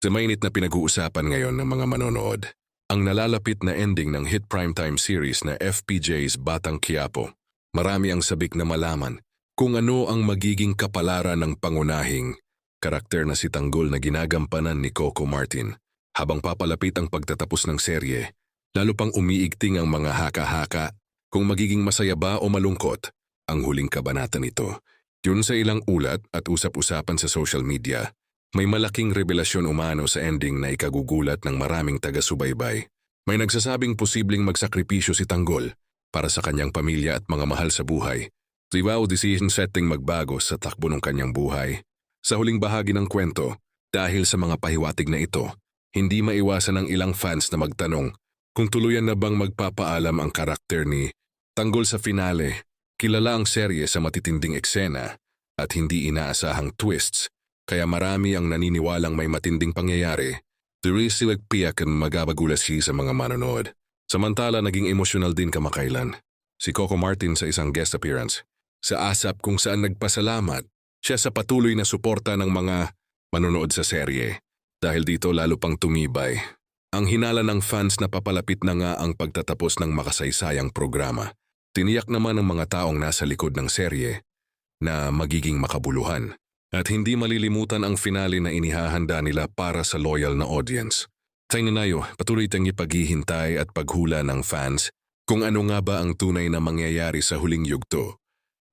Sa mainit na pinag-uusapan ngayon ng mga manonood, ang nalalapit na ending ng hit primetime series na FPJ's Batang Quiapo. Marami ang sabik na malaman kung ano ang magiging kapalaran ng pangunahing karakter na si Tanggol na ginagampanan ni Coco Martin. Habang papalapit ang pagtatapos ng serye, lalo pang umiigting ang mga haka-haka kung magiging masaya ba o malungkot ang huling kabanata nito. Yun sa ilang ulat at usap-usapan sa social media, may malaking revelasyon umano sa ending na ikagugulat ng maraming taga-subaybay. May nagsasabing posibleng magsakripisyo si Tanggol para sa kanyang pamilya at mga mahal sa buhay. Triwao decision setting magbago sa takbo ng kanyang buhay. Sa huling bahagi ng kwento, dahil sa mga pahiwatig na ito, hindi maiwasan ng ilang fans na magtanong kung tuluyan na bang magpapaalam ang karakter ni Tanggol sa finale. Kilala ang serye sa matitinding eksena at hindi inaasahang twists, kaya marami ang naniniwalang may matinding pangyayari. Dirisiwag piyakan magabagulas siya sa mga manonood. Samantala naging emosyonal din kamakailan si Coco Martin sa isang guest appearance sa ASAP kung saan nagpasalamat siya sa patuloy na suporta ng mga manonood sa serye. Dahil dito lalo pang tumibay ang hinala ng fans na papalapit na nga ang pagtatapos ng makasaysayang programa. Tiniyak naman ng mga taong nasa likod ng serye na magiging makabuluhan at hindi malilimutan ang finale na inihahanda nila para sa loyal na audience. Tayo patuloy tayong ipaghihintay at paghula ng fans kung ano nga ba ang tunay na mangyayari sa huling yugto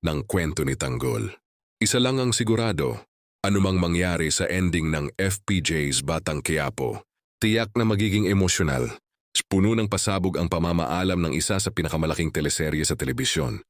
ng kwento ni Tanggol. Isa lang ang sigurado, anumang mangyari sa ending ng FPJ's Batang Quiapo, tiyak na magiging emosyonal. Puno ng pasabog ang pamamaalam ng isa sa pinakamalaking teleserye sa telebisyon.